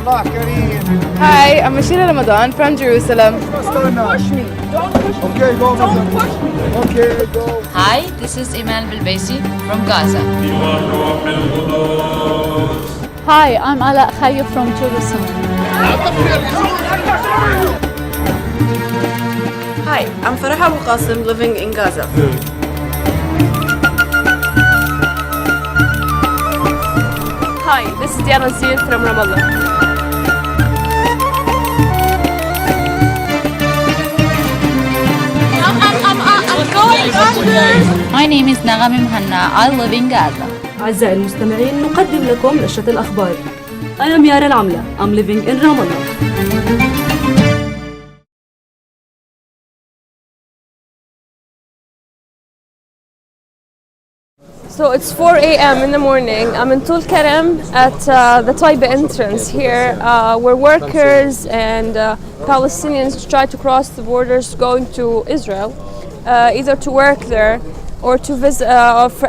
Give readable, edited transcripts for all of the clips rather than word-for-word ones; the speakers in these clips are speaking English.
Hi, I'm Mashira Ramadan from Jerusalem. Don't push me. Don't push me. Okay, go. Don't push me. Okay, go. Hi, this is Iman Bilbaisi from Gaza. Hi, I'm Ala Khayyou from Jerusalem. Hi, I'm Farah Abu Qasim living in Gaza. Hi, this is Diana Zir from Ramallah. My name is Nagam Mhanna. I live in Gaza. أعزائي المستمعين نقدم لكم نشرة الأخبار. أنا ميارا العملة. I'm living in Ramallah. So it's 4 a.m. in the morning. I'm in Tulkarm at the Taybeh Entrance here, where workers and Palestinians try to cross the borders going to Israel, either to work there or to visit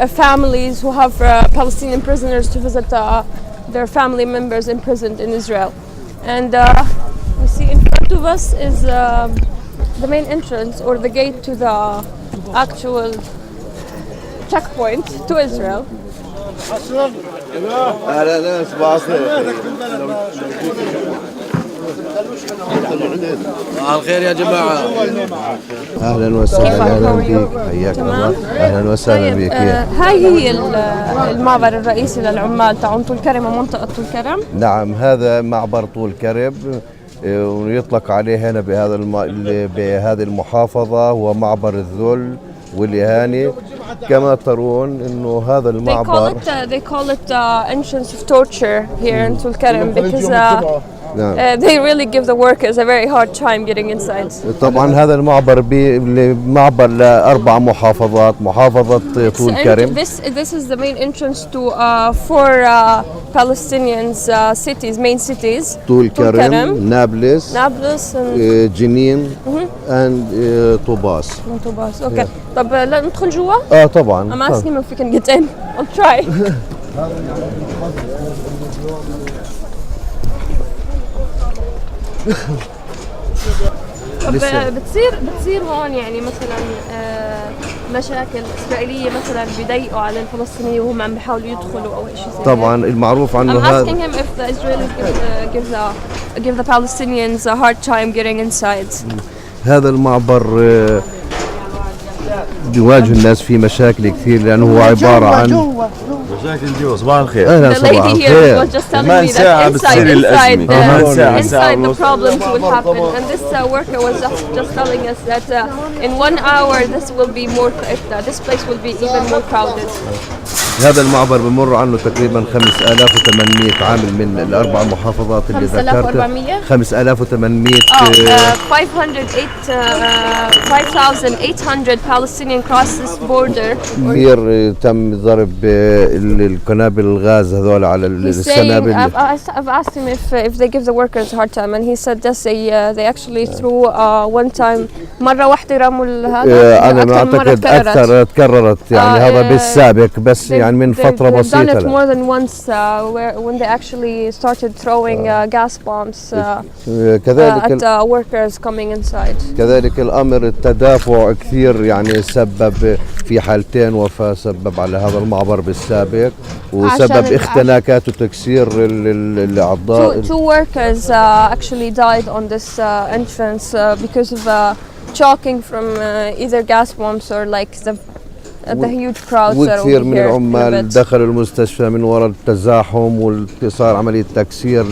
families who have Palestinian prisoners to visit their family members imprisoned in Israel. And we see in front of us is the main entrance or the gate to the actual checkpoint to Israel. الخير يا جماعة. أهلا وسهلا. أهلا بك. حياك الله. أهلا وسهلا بك. هاي هي المعبر الرئيسي للعمال تاعون طولكرم ومنطقة طولكرم. نعم، هذا معبر طولكرم ويطلق عليه هنا بهذه المحافظة هو معبر الذل والإهانة. كما ترون إنه هذا المعبر they call it entrance of torture here in Tulkarm because they really give the workers a very hard time getting inside. طبعا هذا المعبر معبر لأربع محافظات. محافظة طولكرم. This is the main entrance to four Palestinians cities, main cities. طولكرم, نابلس, and جنين, and طوباس. طوباس. Okay. طب لا ندخل جوا؟ طبعا. I'm asking if we can get in. I'll try. بتصير هون يعني مثلا مشاكل اسرائيليه مثلا بيضايقوا على الفلسطينيين وهم عم بيحاولوا يدخلوا او شيء زي طبعا المعروف عنه هذا. I'm asking him if the Israelis give the Palestinians a hard time getting inside. هذا المعبر بيواجه الناس فيه مشاكل كثير لأنه هو عبارة عن مشاكل جوا. صباح الخير. أهلا صباح الخير. كمان ساعة بتصير الأزمة. Inside the problems will happen, and this worker was just telling us that in 1 hour this will be more. This place will be even more crowded. هذا المعبر بمر عنه تقريبا 5800 عامل من الأربع محافظات اللي ذكرتها. 5800 5,800 Palestinian cross this border. تم ضرب القنابل الغاز هذول على السنابل. I've asked him if they give the workers a hard time, and he said yes, they actually threw one time مرة واحدة رموا هذا. أنا ما أعتقد أكثر تكررت يعني هذا بالسابق بس يعني من فترة بسيطة. They've done it more than once when they actually started throwing gas bombs at workers coming inside. كذلك الأمر التدافع كثير يعني سبب في حالتين وفاة سبب على هذا المعبر بالسابق وسبب اختناقات وتكسير الأعضاء. Two workers actually died on this entrance because of choking from either gas bombs or like the huge crowds that are over here. وكثير من العمال دخلوا المستشفى من وراء التزاحم وصار عملية تكسير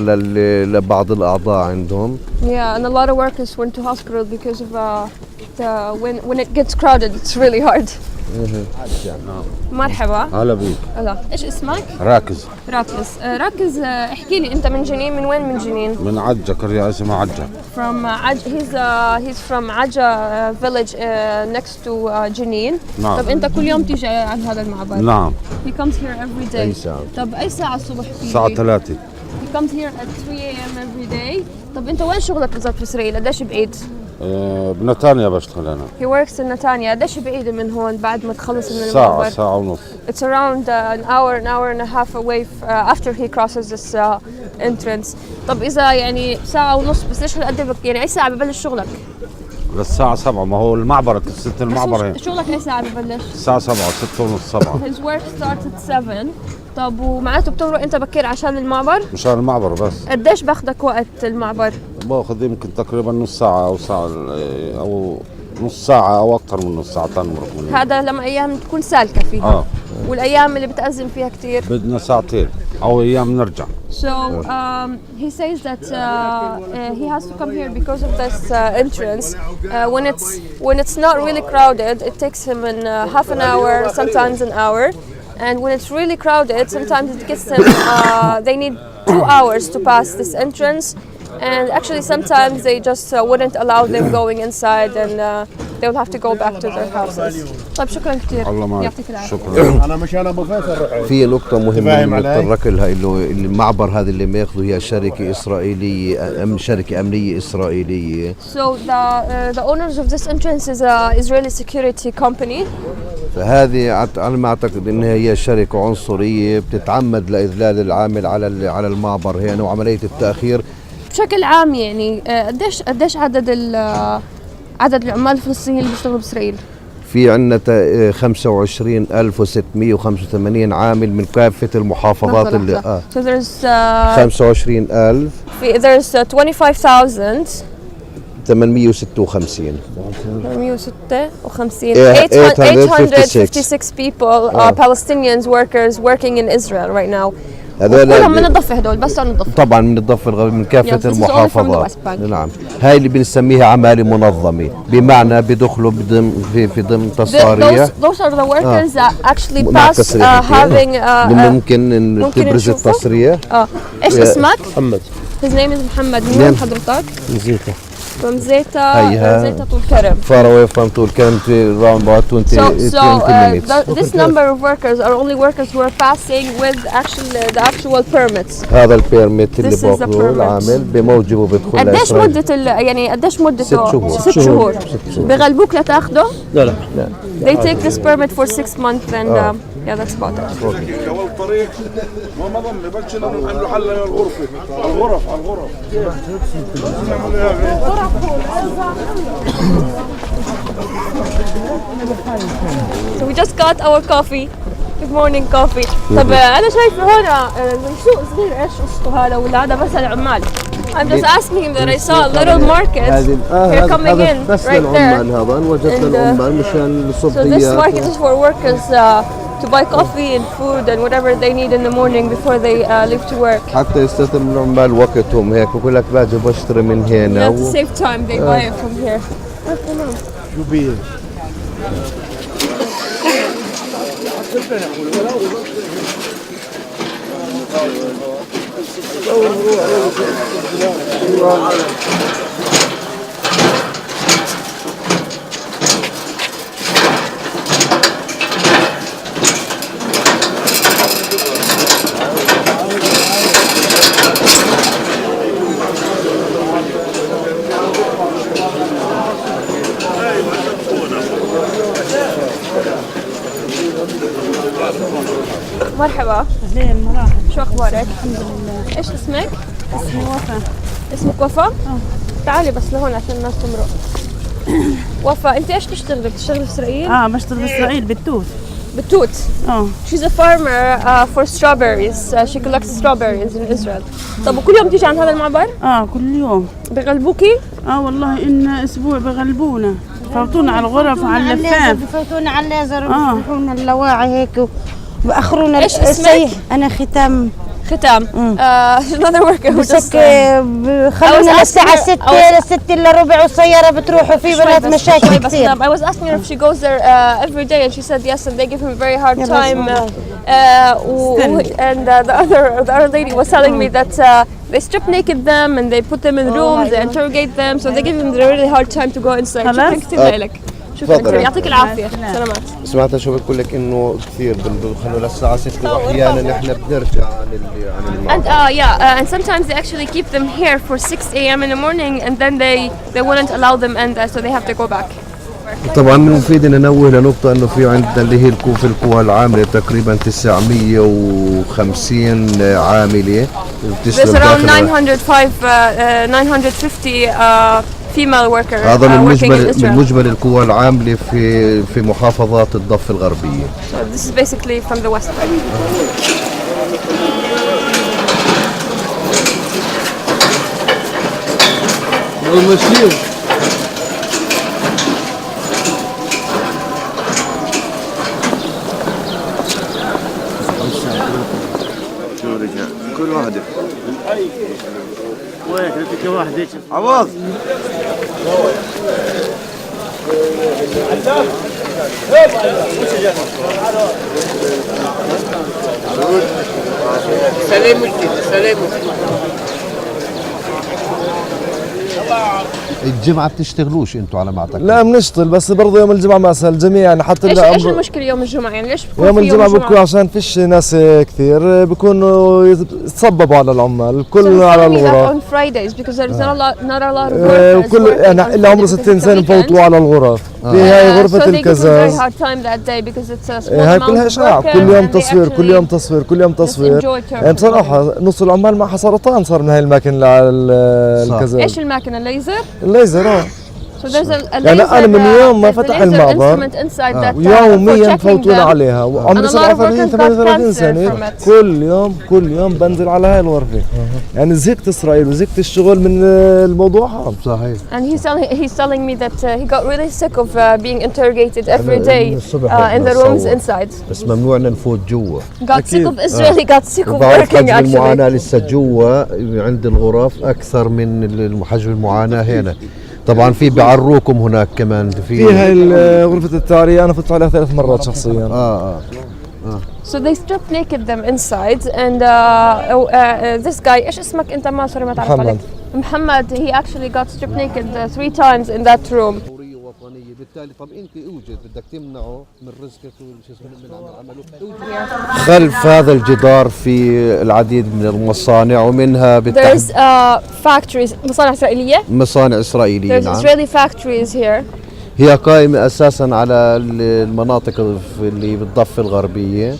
لبعض الأعضاء عندهم. Yeah, and a lot of workers went to hospital because of when it gets crowded it's really hard. مرحبا. هلا بيك. هلا. ايش اسمك؟ راكز. راكز احكي لي انت من جنين، من وين من جنين؟ من عجة، قرية اسمها عجة. From he's from Aja village next to Jenin. نعم. طب انت كل يوم تيجي على هذا المعبر؟ نعم. He comes here every day. أي ساعة؟ طب اي ساعة الصبح بتيجي؟ الساعة 3. He comes here at 3 a.m. every day. طب انت وين شغلك بالضبط في اسرائيل؟ قديش بعيد؟ بنتانيا بشتغل أنا. He works in نتانيا. قديش بعيد من هون بعد ما تخلص من المعبر؟ ساعة ونص. It's around an hour and a half away after he crosses this entrance. طب إذا يعني ساعة ونص بس ليش هالقد يعني أي ساعة ببلش شغلك؟ للساعة 7 ما هو المعبر 6 المعبر هيك. شغلك أي ساعة ببلش؟ الساعة 7 6 ونص 7. His work starts at 7. طب ومعناته بتمرق أنت بكير عشان المعبر؟ مشان المعبر بس. قديش باخدك وقت المعبر؟ باخذ يمكن تقريبا نص ساعة أو ساعة أو نص ساعة أو أكثر من نص ساعة تنمرق من هذا لما أيام تكون سالكة فيها. والأيام اللي بتأزم فيها كتير؟ بدنا ساعتين أو أيام نرجع. So he says that he has to come here because of this entrance. When it's not really crowded, it takes him in half an hour, sometimes an hour. And when it's really crowded, sometimes it gets them. They need 2 hours to pass this entrance. And actually, sometimes they just wouldn't allow them going inside, and they will have to go back to their houses. طيب شكرا كثير. يعطيك العافية. شكرا. أنا مش أنا بفكر. في نقطة مهمة نتطرق لها إنه المعبر هذا اللي ما ياخذه هي شركة إسرائيلية شركة أمنية إسرائيلية. So the owners of this entrance is a Israeli security company. فهذه على ما أعتقد إنها هي شركة عنصرية بتتعمد لإذلال العامل على المعبر هنا وعملية التأخير. بشكل عام يعني قديش عدد العمال الفلسطينيين اللي بيشتغلوا بإسرائيل؟ في عندنا 25,685 عامل من كافة المحافظات اللي So there's 25,000 there's 25,000 856 856 people Palestinians workers working in Israel right now. كلهم من الضفة هدول بس الضفة طبعا من الضفة من كافة المحافظات. نعم هاي اللي بنسميها عمالة منظمة بمعنى بدخلوا في ضمن تصاريح. Those are the workers that actually pass having ممكن ان تبرز التصريح. ايش اسمك؟ محمد. His name is محمد. من وين حضرتك؟ زيتا. From Zeta Tulkarm. Far away from Tulkarm, around about 20 minutes. This number of workers are only workers who are passing with the actual permits. هذا البيرميت اللي باخذه العامل بموجبه بدخل قديش مدة يعني قديش مدته؟ 6 شهور. بغلبوك لتاخده؟ لا. They take this permit for 6 months and yeah, that's about it. أول طريق ما ضل بس نعمل حل الغرفة الغرف So we just got our coffee. Good morning coffee. طب أنا شايفة هنا سوق صغير إيش قصته هذا ولا هذا بس العمال؟ I'm just asking him that I saw a little market here coming in right there. So this market is for workers to buy coffee and food and whatever they need in the morning before they leave to work. حتى يستثمروا العمال وقتهم هيك ويقول لك باجي بشتري من هنا. To save time they buy it from here. شو بيه؟ مرحبا. زين مرحبا. شو اخبارك؟ الحمد لله. ايش اسمك؟ اسمي وفاء. اسمك وفاء؟ تعالي بس لهون عشان الناس تمرق. وفاء انت ايش بتشتغلي في اسرائيل؟ بشتغل باسرائيل بالتوت. بالتوت؟ She's a farmer for strawberries. She collects strawberries in Israel. طب وكل يوم تيجي عند هذا المعبر؟ كل يوم. بغلبوكي؟ والله إن أسبوع بغلبونا. بفوتونا على الغرف وعلى اللفاف. بفوتونا على الليزر وبيفتحونا اللاواعي هيك وبأخرونا. ايش اسمك؟ أنا ختام. another worker who just خلونا الساعة 6 إلا ربع والسيارة بتروح وفي بنات مشاكل كثير. I was asking her if she goes there every day and she said yes and they give him a very hard time. And the other lady was telling me that they strip naked them and they put them in rooms, they interrogate them, so they give them a really hard time to go inside. شكرا كثير لك. شكرا تفضل. كثير، يعطيك العافيه. سلامات. سمعت شو بقول لك انه كثير بخلوا للساعه 6 واحيانا احنا بنرجع عن المعبر. And sometimes they actually keep them here for 6 a.m. in the morning and then they wouldn't allow them and so they have to go back. طبعا من المفيد ان ننوه لنقطه انه في عندنا اللي هي في القوى العامله تقريبا 950 عامله There's around 950 female workers هذا من working in Israel. مجمل القوى العامله في محافظات الضفه الغربيه. So this is basically from the West Bank. كل واحدة عوض الجمعة بتشتغلوش انتوا على ما اعتقد؟ لا بنشتغل بس برضه يوم الجمعة مساء الجميع يعني حتى ايش المشكلة يوم الجمعة يعني ليش بكون يوم في الجمعة بكون عشان فيش ناس كثير بيكونوا يتصببوا على العمال الكل على الغرف. on Fridays because there's not a lot of workers. وكل يعني اللي عمره 60 سنة بفوتوا على الغرف. في هاي غرفة الكزاز. هاي كلها إشعاع كل يوم تصوير كل يوم تصوير كل يوم تصوير. يعني بصراحة نص العمال معها سرطان صار من هاي الماكينة على الكزاز. ايش الماكينة الليزر؟ الليزر So there's a يعني أنا من يوم ما فتح المعبر يوميا بفوتونا عليها وعمري 37 38 سنة كل يوم بنزل على هاي الغرفة يعني زهقت إسرائيل وزهقت الشغل من الموضوع هذا. صحيح. And he's telling me that he got really sick of being interrogated every day in the rooms inside. بس ممنوعنا نفوت جوا. Got sick of Israel, he got sick of working actually. المعاناة لسه جوا عند الغرف أكثر من حجم المعاناة هنا. طبعا في بيعروكم هناك كمان في هاي غرفة التعرية أنا فزت عليها 3 مرات شخصيا. So they stripped naked them inside and this guy ايش اسمك انت ما صار ما تعرف عليك؟ محمد he actually got stripped naked 3 times in that room. بالتالي طب انت اوجد بدك تمنعه من رزقك وشو اسمه من عمله خلف هذا الجدار في العديد من المصانع ومنها There's factories مصانع إسرائيلية. There's نعم. Israeli factories here. هي قائمة أساسا على المناطق اللي بالضفة الغربية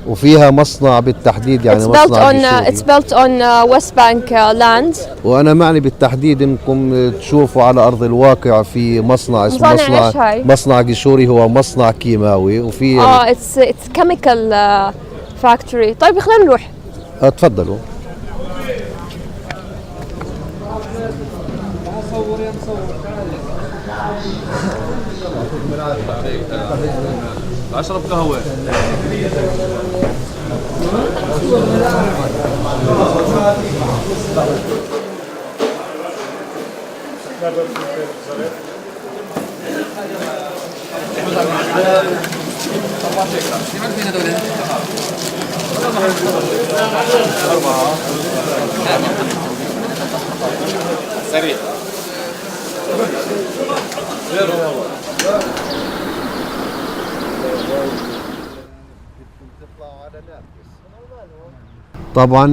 وفيها مصنع بالتحديد يعني It's built on West Bank land. وأنا معني بالتحديد إنكم تشوفوا على أرض الواقع في مصنع اسمه مصنع جشوري هو مصنع كيماوي وفي it's chemical factory. طيب خلينا نروح. تفضلوا. أشرب قهوة. سريع. طبعا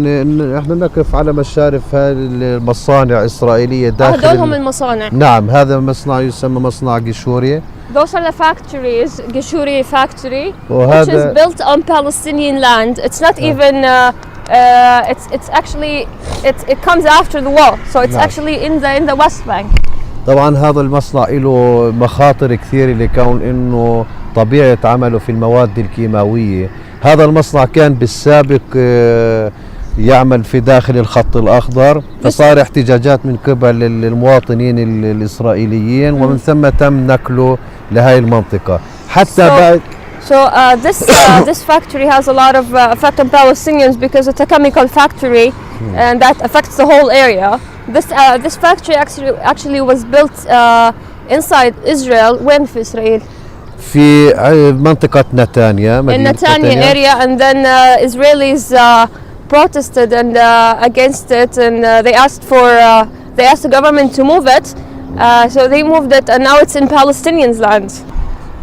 احنا نقف على مشارف هذه المصانع الإسرائيلية داخل هذول هم المصانع. نعم هذا مصنع يسمى مصنع جشوري. Those are the factories, Geshuri factory, which is built on Palestinian land. It's not even, it's actually, it comes after the war, so it's actually in the West Bank. طبعا هذا المصنع له مخاطر كثيرة لكون انه طبيعة عمله في المواد الكيماوية. هذا المصنع كان بالسابق يعمل في داخل الخط الأخضر فصار احتجاجات من قبل المواطنين الإسرائيليين ومن ثم تم نقله لهذه المنطقة حتى بعد. So this factory has a lot of effect on Palestinians because it's a chemical factory and that affects the whole area. This factory actually was built inside Israel. when في إسرائيل؟ في منطقة نتانيا. In Netanya area and then Israelis protested and against it and they asked the government to move it So they moved it and now it's in Palestinians' land.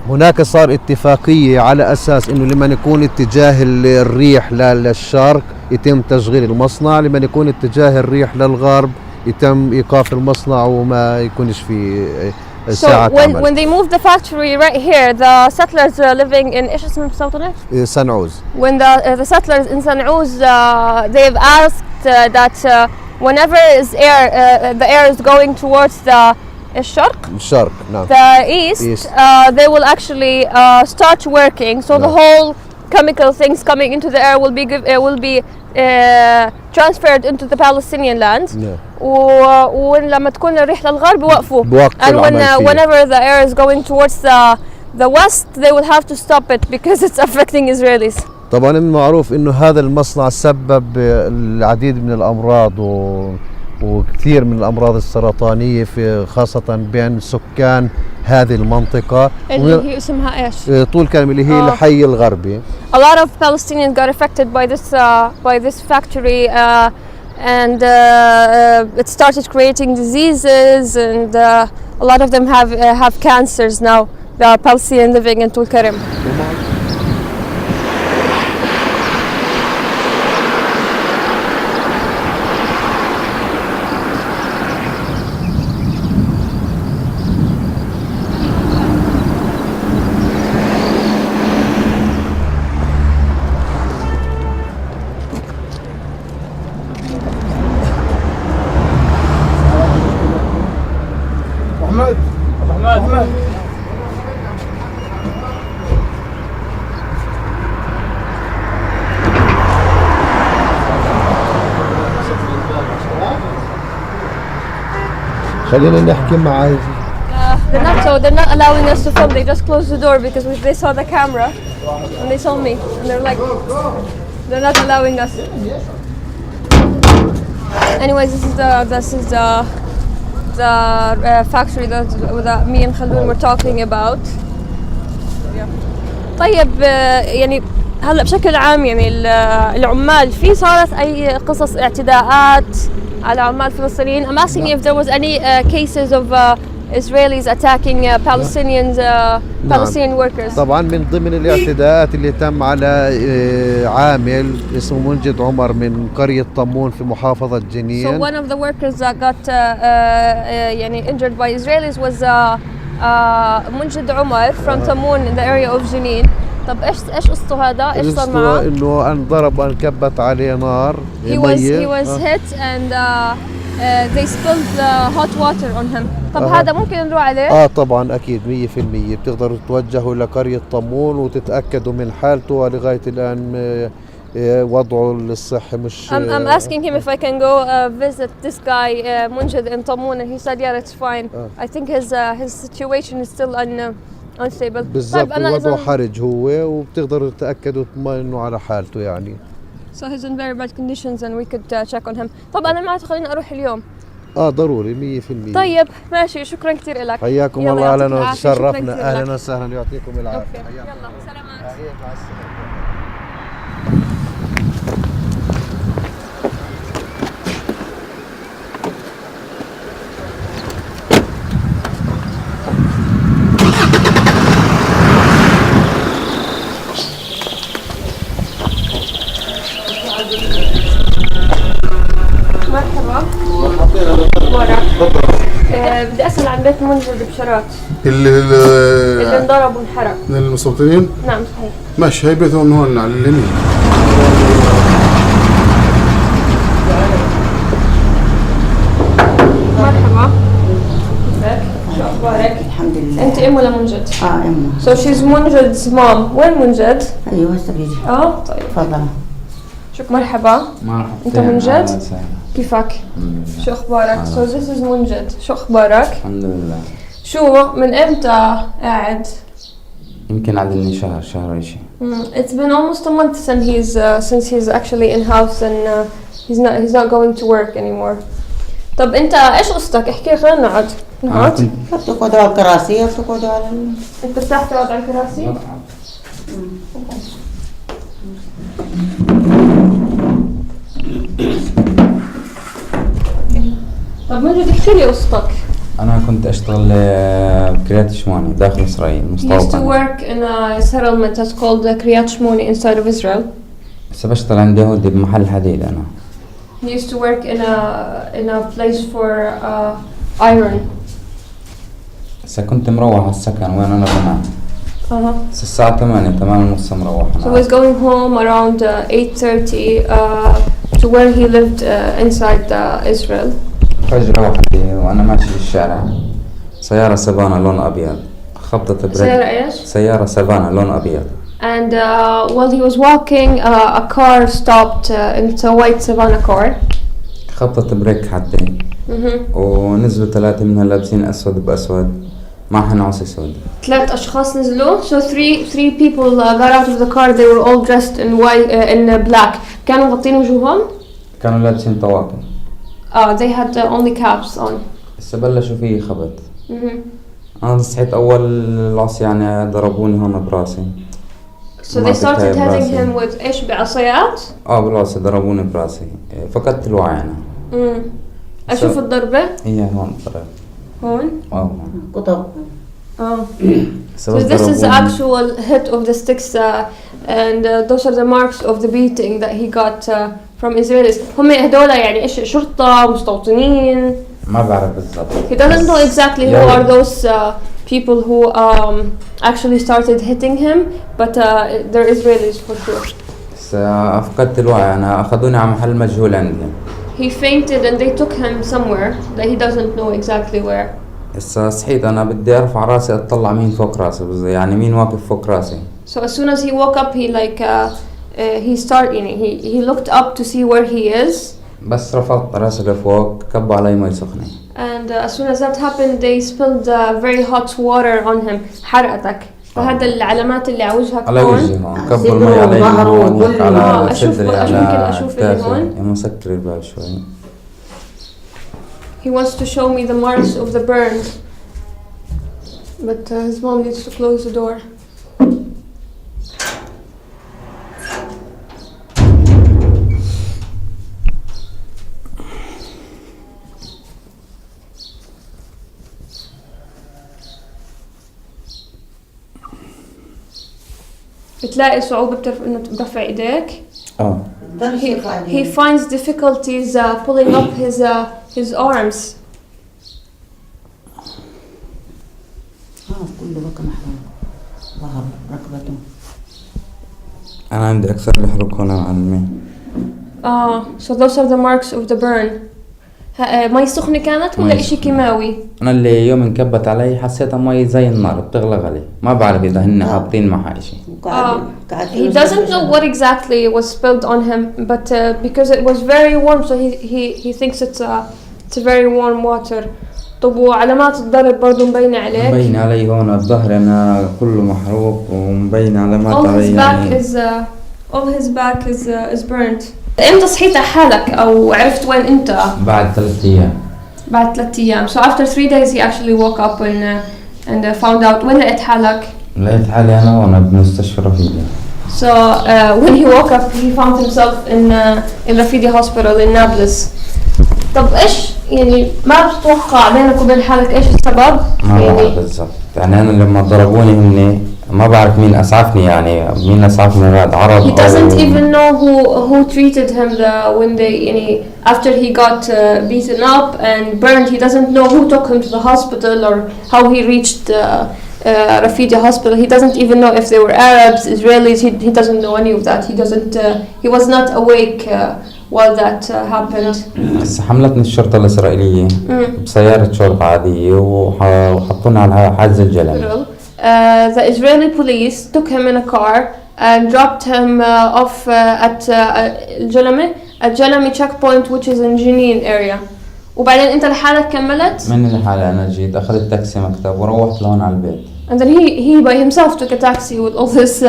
هناك صار اتفاقية على أساس إنه لما يكون اتجاه الريح للشرق يتم تشغيل المصنع، لما يكون اتجاه الريح للغرب يتم إيقاف المصنع وما يكونش في ساعة عمل. When they moved the factory right here, the settlers living in إيش اسم المستوطنة؟ سنعوز. When the settlers in San'ouz, they've asked that whenever the air is going towards the الشرق, نعم. the east. They will actually start working. So the whole chemical things coming into the air will be transferred into the Palestinian land. ولما تكون الريح للغرب يوقفوا. And whenever the air is going towards the west, they will have to stop it because it's affecting Israelis. طبعا من المعروف انه هذا المصنع سبب العديد من الامراض وكثير من الامراض السرطانيه في خاصه بين سكان هذه المنطقه اللي هي اسمها ايش؟ طولكرم اللي هي الحي الغربي. A lot of Palestinians got affected by this factory and it started creating diseases and a lot of them have cancers now. The Palestinians living in Tulkarm. خلينا نحكي مع They're not allowing us to film. They just closed the door because they saw the camera and they saw me and they're like, they're not allowing us. Anyways, this is the factory that me and Khaldoun were talking about. طيب يعني هلا بشكل عام يعني العمال في صارت أي قصص اعتداءات على عمال فلسطينيين. I'm asking if there was any cases of Israelis attacking Palestinian workers. طبعا من ضمن الاعتداءات اللي تم على عامل اسمه منجد عمر من قرية طمون في محافظة جنين. So one of the workers that got يعني injured by Israelis was منجد عمر from Tammoun in the area of جنين. طب ايش قصته هذا؟ ايش صار معه؟ انه انضرب انكبت عليه نار. He was hit and they spilled hot water on him. طب هذا ممكن نروح عليه؟ طبعا اكيد 100% بتقدروا تتوجهوا لقرية طمون وتتاكدوا من حالته ولغاية الان وضعه الصحي مش. I'm asking him if I can go visit this guy منجد in Tammoun and he said yeah it's fine. I think his situation is still unstable. بالضبط وضعه حرج هو وبتقدروا تتاكدوا تطمئنوا على حالته يعني. So he's in very bad conditions and we could check on him. طب أنا معناته خليني أروح اليوم. ضروري 100%. طيب ماشي شكرا كثير لك. حياكم الله أهلا وتشرفنا أهلا وسهلا يعطيكم العافية. يلا سلامات. مع السلامة. بدي اسال عن بيت منجد بشرات اللي انضرب وانحرق من المستوطنين. نعم صحيح. ماشي هي بيتهم هون على اليمين. مرحبا كيفك؟ شو اخبارك؟ الحمد لله. انت ام ولا منجد؟ ام. So she's منجد's mom. وين منجد؟ ايوه هسه بيجي. طيب تفضل. مرحبا. مرحبا. انت منجد؟ كيفك؟ شو اخبارك؟ So this is منجد. شو اخبارك؟ الحمد لله. شو من امتى قاعد؟ يمكن عدني شهر شيء. It's been almost a month since he's actually in house and he's not going to work anymore. طب انت ايش قصتك؟ احكي خلينا نقعد. بتقعدوا على الكراسي بتقعدوا على انت بترتاح تقعد على الكراسي؟ طب منجد احكي لي قصتك. أنا كنت أشتغل بكريات شموني داخل إسرائيل He used to مستوطن. work in a settlement that's called Kiryat Shmoni inside of Israel. بس بشتغل عند يهودي بمحل حديد أنا. He used to work in a place for iron. بس كنت مروح على السكن وين أنا بنام. بس الساعة 8:30 مروح So he was going home around 8:30 to where he lived inside Israel. فجأة وحدي وأنا ماشي في الشارع سيارة سافانا لون أبيض خبطت بريك. سيارة إيش؟ سيارة سافانا لون أبيض. And while he was walking, a car stopped. It's a white Savannah car. خبطت بريك حدي. ونزلوا 3 منها لابسين أسود بأسود معهن عصي سود. 3 أشخاص نزلوا. So three people got out of the car. They were all dressed in white in black. كانوا مغطين وجوههم. كانوا لابسين طواقم. They had only caps on. بس بلشوا فيه خبط. أنا صحيت أول العصي يعني ضربوني هون براسي. So they started hitting him with إيش بعصيات؟ بالعصي ضربوني براسي فقدت الوعي أنا. أشوف الضربة؟ هي هون الضربة. هون؟ قطب. So this is the actual hit of the sticks and those are the marks of the beating that he got from Israelis. هم هدول يعني إيش شرطة مستوطنين؟ ما بعرف بالضبط. He doesn't know exactly who are those people who actually started hitting him, but they're Israelis for sure. بس فقدت الوعي أنا أخذوني على محل مجهول عندي. He fainted and they took him somewhere that he doesn't know exactly where. بس صحيت أنا بدي أرفع راسي أطلع مين فوق راسي يعني مين واقف فوق راسي. So as soon as he woke up he like he looked up to see where he is. بس رفعت راسي لفوق كبوا علي مي سخنة. And as soon as that happened they spilled very hot water on him. حرقتك. فهذا العلامات اللي على وجهك على وجهي هون كبوا المي علي هون على صدري على كتافي. مسكر الباب شوي. He wants to show me the marks of the burns, but his mom needs to close the door. بتلاقي صعوبة إنه برفع إيديك. He finds difficulties pulling up his arms. كله بقى محروم ظهر ركبته. أنا عندي أكثر الحروق هنا معلمي. So those are the marks of the burn. مي سخنة كانت ولا إشي كيماوي؟ أنا اللي يوم انكبت علي حسيتها مي زي النار بتغلق علي ما بعرف إذا هن حاطين معها إشي. He doesn't know what exactly was spilled on him, but because it was very warm, so he thinks it's a very warm water. طب وعلامات الضرب برضو مبينة عليك؟ مبينة علي هون الظهر أنا كله محروق ومبينة علامات علي يعني. All his back is burnt. إمتى صحيت على حالك أو عرفت وين أنت؟ بعد 3 أيام. بعد 3 أيام. So after 3 days he actually woke up and found out. وين لقيت حالك؟ لقيت حالي أنا هون بمستشفى رفيدي. So when he woke up he found himself in Rafidi Hospital in Nablus. طب إيش يعني ما بتتوقع بينك وبين حالك إيش السبب؟ ما بعرف بالضبط. يعني أنا لما ضربوني هني ما بعرف مين أسعفني يعني مين أسعفني بعد عرب. He doesn't even know who treated him when they يعني after he got beaten up and burned. He doesn't know who took him to the hospital or how he reached Rafidi Hospital. He doesn't even know if they were Arabs, Israelis. He doesn't know any of that. He was not awake while that happened. بس حملتني الشرطة الإسرائيلية بسيارة شرطة عادية وحطونا على حاجز الجلم. The Israeli police took him in a car and dropped him off at Jalami checkpoint, which is in Jenin area. وبعدين أنت لحالك كملت؟ من لحالي أنا جيت أخذت تاكسي مكتب وروحت لهون على البيت. And then he by himself took a taxi with all his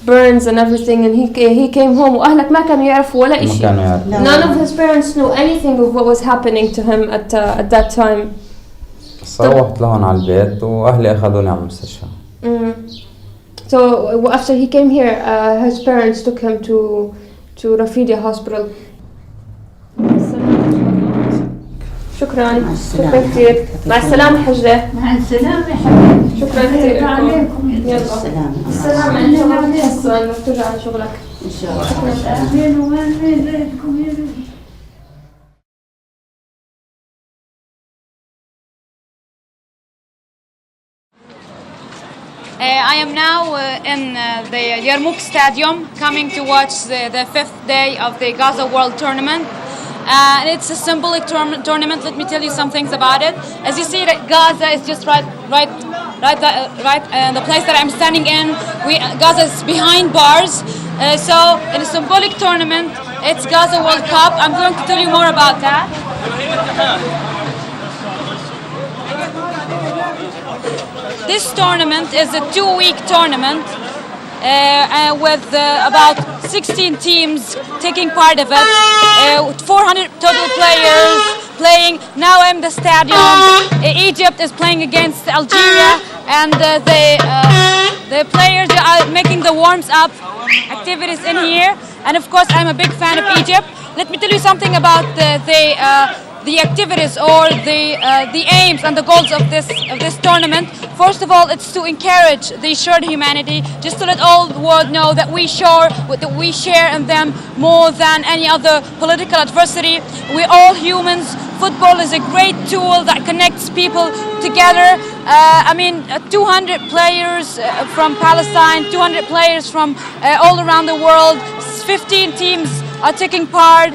burns and everything, and he came home. وأهلك ما كانوا يعرفوا ولا إشي. ما كانوا يعرفوا. None of his parents knew anything of what was happening to him at that time. روحت لهون على البيت وأهلي أخذوني على المستشفى. So after he came here, his parents took him to Rafidi Hospital. شكرا كثير. مع السلامة حجة. مع السلامة يا حبيبي. شكرا كثير عليكم. يلا السلامة. السلامة إن شاء الله بتحسوا إنك ترجع على شغلك إن شاء الله. آمين وآمين لكم يا رب. I am now in the Yarmouk Stadium, coming to watch the fifth day of the Gaza World Tournament. And it's a symbolic tournament. Let me tell you some things about it. As you see, that Gaza is just right. The place that I'm standing in, Gaza is behind bars. So in a symbolic tournament, it's Gaza World Cup. I'm going to tell you more about that. This tournament is a 2-week tournament with about 16 teams taking part of it, 400 total players playing. Now I'm in the stadium. Egypt is playing against Algeria, and the players are making the warms-up activities in here. And of course, I'm a big fan of Egypt. Let me tell you something about the activities or the aims and the goals of this tournament. First of all, it's to encourage the shared humanity, just to let all the world know that we share in them more than any other political adversity. We're all humans. Football is a great tool that connects people together. 200 players from Palestine, 200 players from all around the world, 15 teams are taking part.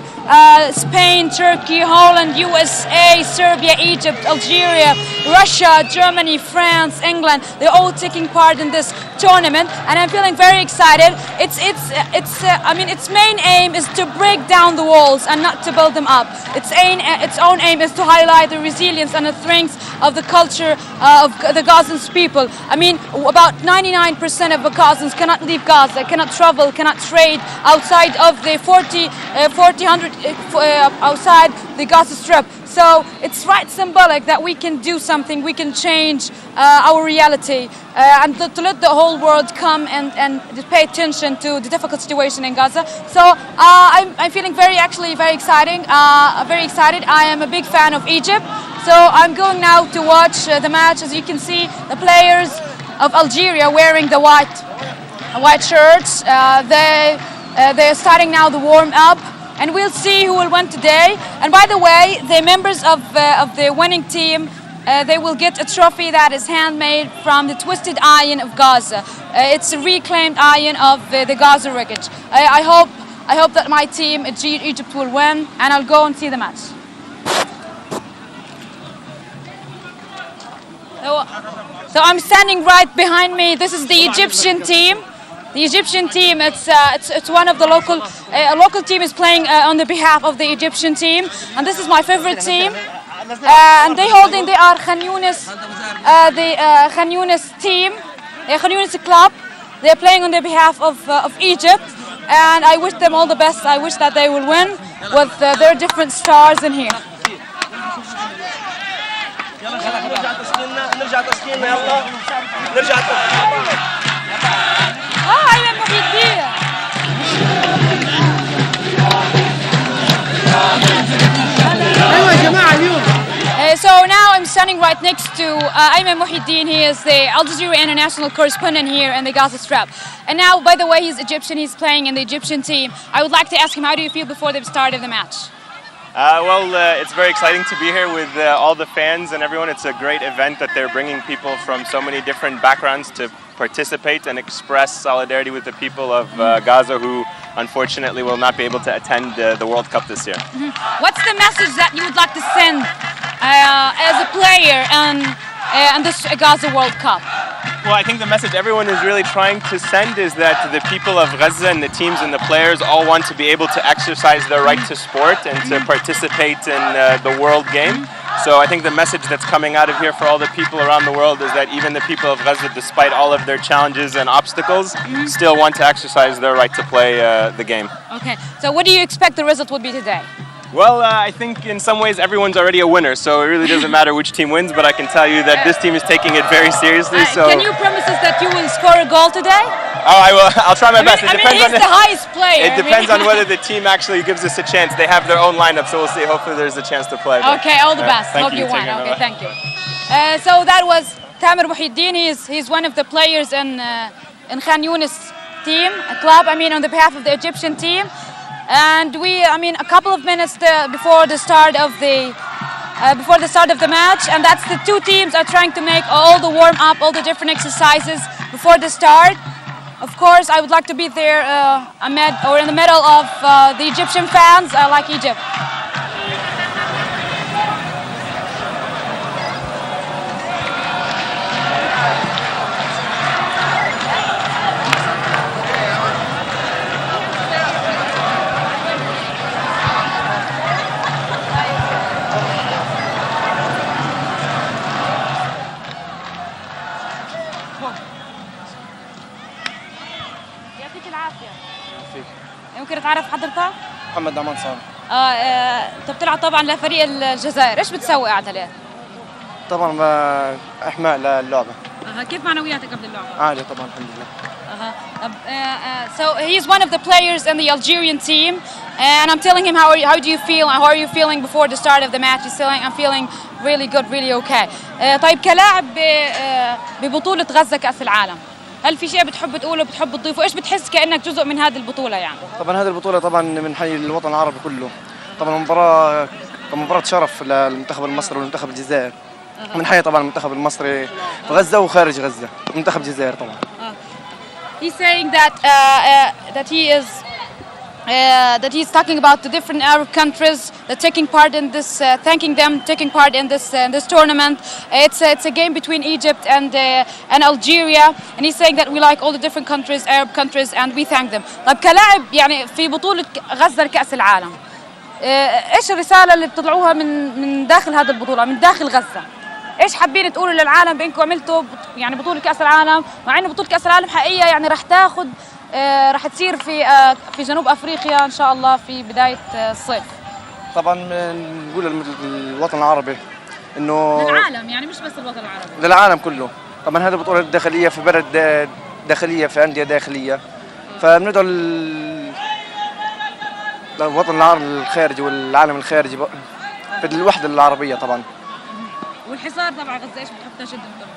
Spain, Turkey, Holland, USA, Serbia, Egypt, Algeria, Russia, Germany, France, England. They're all taking part in this tournament, and I'm feeling very excited. Its main aim is to break down the walls and not to build them up. Its own aim is to highlight the resilience and the strength of the culture of the Gazans people. About 99% of the Gazans cannot leave Gaza, cannot travel, cannot trade outside of the 100 outside the Gaza Strip. So it's right symbolic that we can do something, we can change our reality, and to let the whole world come and pay attention to the difficult situation in Gaza. So I'm feeling very excited. I am a big fan of Egypt. So I'm going now to watch the match. As you can see, the players of Algeria wearing the white shirts. They're starting now the warm-up. And we'll see who will win today. And by the way, the members of the winning team, they will get a trophy that is handmade from the twisted iron of Gaza. It's a reclaimed iron of the Gaza wreckage. I hope that my team, Egypt, will win, and I'll go and see the match. So I'm standing right behind me. This is the Egyptian team. The Egyptian team, it's one of the local team is playing on the behalf of the Egyptian team, and this is my favorite team. And they are Khan Younis, the Khan Younis team, the Khan Younis club. They're playing on the behalf of Egypt, and I wish them all the best. I wish that they will win with their different stars in here. So now I'm standing right next to Ayman Muhyiddin. He is the Al Jazeera international correspondent here in the Gaza Strip. And now, by the way, he's Egyptian. He's playing in the Egyptian team. I would like to ask him, how do you feel before the start of the match? It's very exciting to be here with all the fans and everyone. It's a great event that they're bringing people from so many different backgrounds to participate and express solidarity with the people of Gaza who unfortunately will not be able to attend the World Cup this year. What's the message that you would like to send as a player and this Gaza World Cup? Well, I think the message everyone is really trying to send is that the people of Gaza and the teams and the players all want to be able to exercise their right to sport and to participate in the world game. So I think the message that's coming out of here for all the people around the world is that even the people of Gaza, despite all of their challenges and obstacles, still want to exercise their right to play the game. Okay, so what do you expect the result would be today? Well, I think in some ways everyone's already a winner, so it really doesn't matter which team wins, but I can tell you that this team is taking it very seriously. So can you promise us that you will score a goal today? Oh, I will. I'll try my best. It depends he's the highest player. It depends on whether the team actually gives us a chance. They have their own lineup, so we'll see. Hopefully there's a chance to play. Okay, all the best. Hope you win. Okay, thank you. So that was Tamer Muhyiddin. He's one of the players in Khan Younis team, a club, on the behalf of the Egyptian team. And a couple of minutes before the start of the match, and that's the two teams are trying to make all the warm up, all the different exercises before the start. Of course, I would like to be there in the middle of the Egyptian fans. I like Egypt. ممكن اتعرف حضرتك؟ محمد عمان صالح. انت بتلعب طبعا لفريق الجزائر، ايش بتسوي قاعد هلا؟ طبعا احماء للعبه. كيف معنوياتك قبل اللعبه؟ عالية طبعا الحمد لله. So he's one of the players in the Algerian team, and I'm telling him how do you feel? How are you feeling before the start of the match? He's saying I'm feeling really good, really okay. طيب كلاعب ببطولة غزة كأس العالم، هل في شيء بتحب تقوله بتحب تضيفه؟ ايش بتحس كأنك جزء من هذه البطولة يعني؟ طبعا هذه البطولة طبعا من حي الوطن العربي كله. طبعا مباراة شرف للمنتخب المصري والمنتخب الجزائر. من حي طبعا المنتخب المصري في غزة وخارج غزة، منتخب الجزائر طبعا. He's saying that he's talking about the different Arab countries that taking part in this, thanking them taking part in this tournament. It's a game between Egypt and Algeria, and he's saying that we like all the different countries, Arab countries, and we thank them. طيب كلاعب يعني في بطولة غزة لكأس العالم، ايش الرسالة اللي بتطلعوها من داخل هذه البطولة، من داخل غزة؟ ايش حابين تقولوا للعالم بانكم عملتوا يعني بطولة كأس العالم، مع انه بطولة كأس العالم حقيقية يعني راح تصير في جنوب افريقيا ان شاء الله في بداية الصيف. طبعا نقول للوطن العربي انه للعالم يعني مش بس الوطن العربي، للعالم كله. طبعا هذه البطولة داخلية في بلد داخلية في أندية داخلية، فبندعو للوطن العربي الخارجي والعالم الخارجي في الوحدة العربية طبعا. والحصار تبع غزة ايش بتحب تشد انتم؟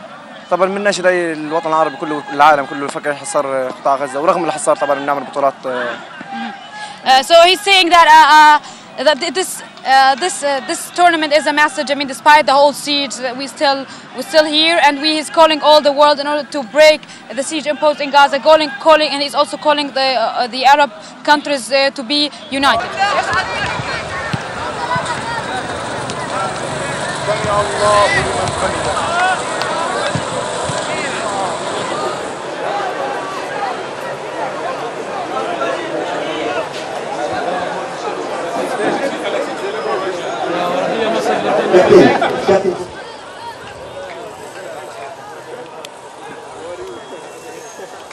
طبعا بنناشد الوطن العربي كله العالم كله يفكر حصار قطاع غزة، ورغم الحصار طبعا بنعمل بطولات. So he's saying that this tournament is a message. I mean, despite the whole siege, that we're still here, and he's calling all the world in order to break the siege imposed in Gaza. Calling, and he's also calling the Arab countries to be united.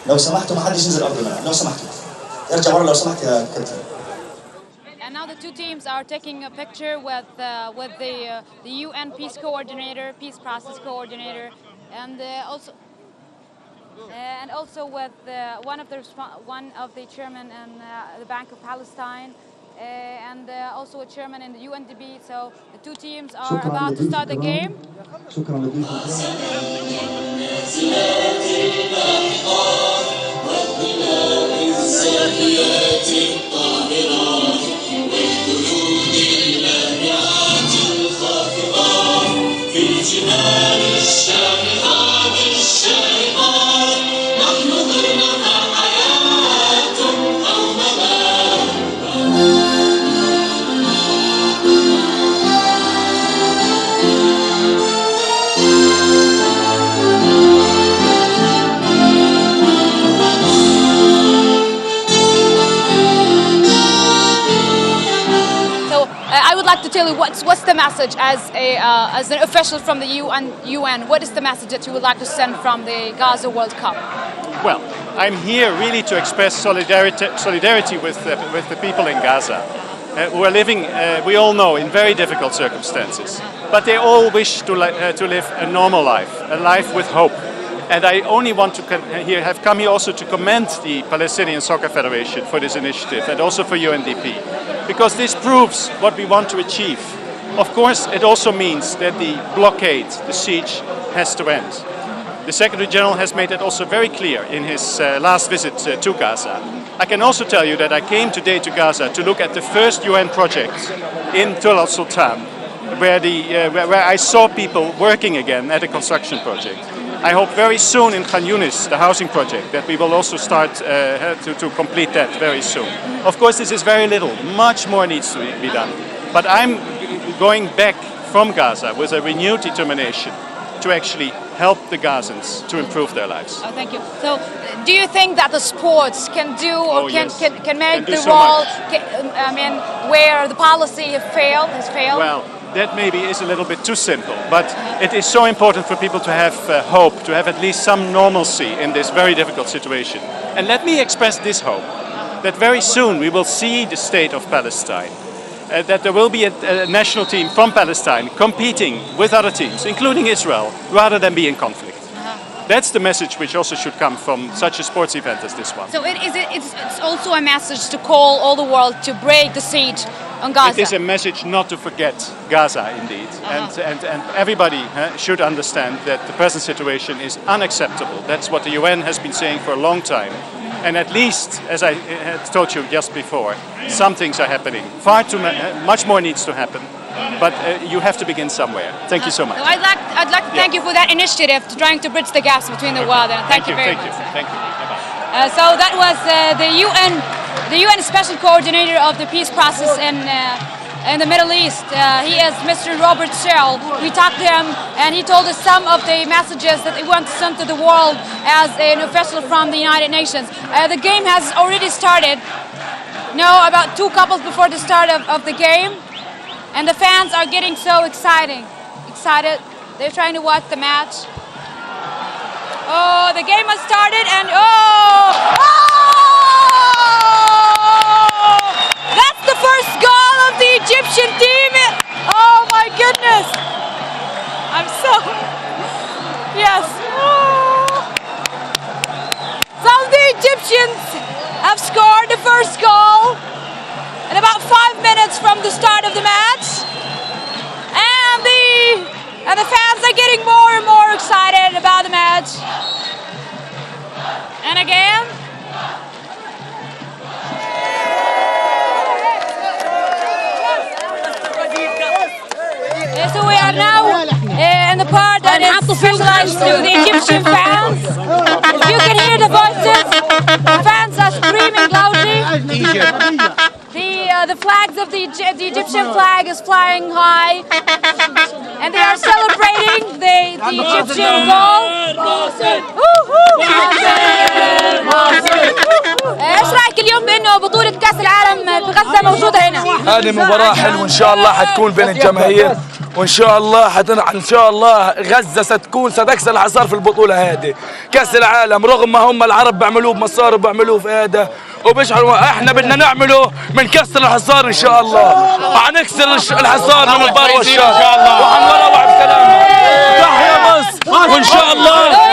لو سمحتوا ما حدش ينزل ارض الملعب، لو سمحتوا ارجع ورا لو سمحت يا كابتن. And now the two teams are taking a picture with the UN peace coordinator, peace process coordinator, and also with one of the chairman in the Bank of Palestine, and also a chairman in the UNDP. So the two teams are about to start the game. To tell you what's the message as an official from the UN? What is the message that you would like to send from the Gaza World Cup? Well, I'm here really to express solidarity with the people in Gaza. who are living, we all know, in very difficult circumstances. But they all wish to live a normal life, a life with hope. And I only want to have come here also to commend the Palestinian Soccer Federation for this initiative and also for UNDP, because this proves what we want to achieve. Of course, it also means that the blockade, the siege, has to end. The Secretary General has made it also very clear in his last visit to Gaza. I can also tell you that I came today to Gaza to look at the first UN project in Tulkarm, where I saw people working again at a construction project. I hope very soon in Khan Yunis, the housing project, that we will also start to complete that very soon. Of course, this is very little. Much more needs to be done. But I'm going back from Gaza with a renewed determination to actually help the Gazans to improve their lives. Oh, thank you. So, do you think that the sports can do or can make the so role? Where the policy has failed? Well, that maybe is a little bit too simple, but it is so important for people to have hope, to have at least some normalcy in this very difficult situation. And let me express this hope, that very soon we will see the state of Palestine, that there will be a national team from Palestine competing with other teams, including Israel, rather than be in conflict. That's the message which also should come from such a sports event as this one. So it's also a message to call all the world to break the siege on Gaza. It is a message not to forget Gaza, indeed. And everybody should understand that the present situation is unacceptable. That's what the UN has been saying for a long time. And at least, as I told you just before, some things are happening. Far too much more needs to happen. But you have to begin somewhere. Thank you so much. So I'd like to thank you for that initiative, to trying to bridge the gaps between the world. And thank you very much. Thank you. Bye-bye. So that was the UN Special Coordinator of the peace process in the Middle East. He is Mr. Robert Shell. We talked to him, and he told us some of the messages that he wants to send to the world as an official from the United Nations. The game has already started. About 2 couples before the start of the game. And the fans are getting so excited. They're trying to watch the match. Oh, the game has started, and that's the first goal of the Egyptian team. Oh my goodness. Yes. So the Egyptians have scored the first goal in about 5 minutes from the start of the match, and the fans are getting more and more excited about the match. And again, so we are now in the part that is specialized to the Egyptian fans. You can hear the voices. The fans are screaming loudly. The flags of the Egyptian flag is flying high, and they are celebrating the Egyptian goal. ايش رايك اليوم بانه بطولة كأس العالم بغزة موجودة هنا؟ هذه مباراة حلوة ان شاء الله حتكون بين الجماهير، وان شاء الله ان شاء الله غزة ستكسر الحصار في البطولة هذه. كأس العالم رغم ما هم العرب بيعملوه بمصاري وبيعملوه في هذا وبيشعروا، احنا بدنا نعمله من كسر الحصار ان شاء الله. حنكسر الحصار من البر والشام وحنروع بسلامة. تحيا مصر وان شاء الله.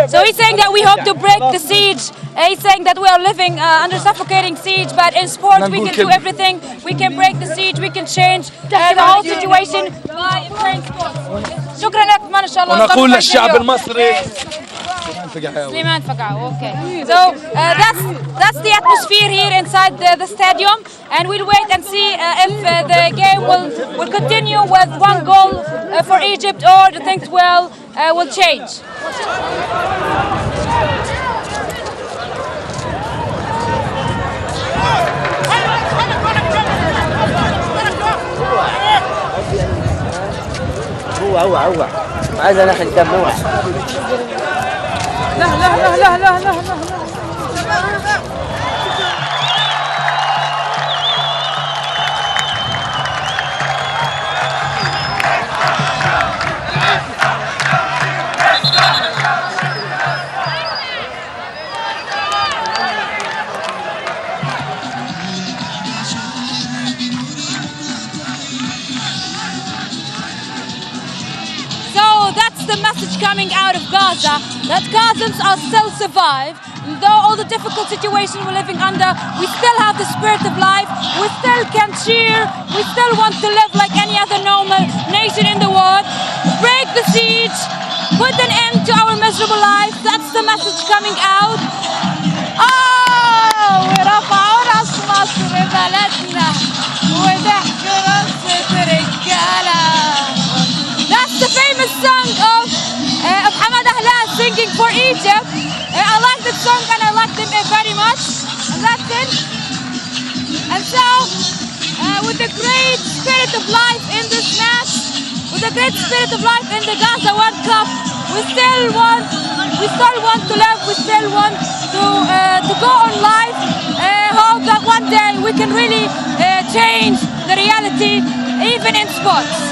So he's saying that we hope to break the siege. He's saying that we are living under suffocating siege, but in sport we can do everything. We can break the siege, we can change the whole situation by playing sports. شكرا لك ما شاء الله. ونقول للشعب المصري Sliman Fakao. Okay. So that's the atmosphere here inside the stadium, and we'll wait and see if the game will continue with 1 goal for Egypt, or the things will change. هو عايز اخذ الدم. لا the message coming out of Gaza, that Gazans are still survive. Though all the difficult situation we're living under, we still have the spirit of life. We still can cheer. We still want to live like any other normal nation in the world. Break the siege. Put an end to our miserable lives. That's the message coming out. ورفعوا راس مصر بلدنا وضحكوا رصة رجالة. That's the famous song of Hamad Ahlan singing for Egypt. I like that song and I like them very much. And that's it. And so, with the great spirit of life in this match, with the great spirit of life in the Gaza World Cup, we still want to live. We still want to go on life. Hope that one day we can really change the reality, even in sports.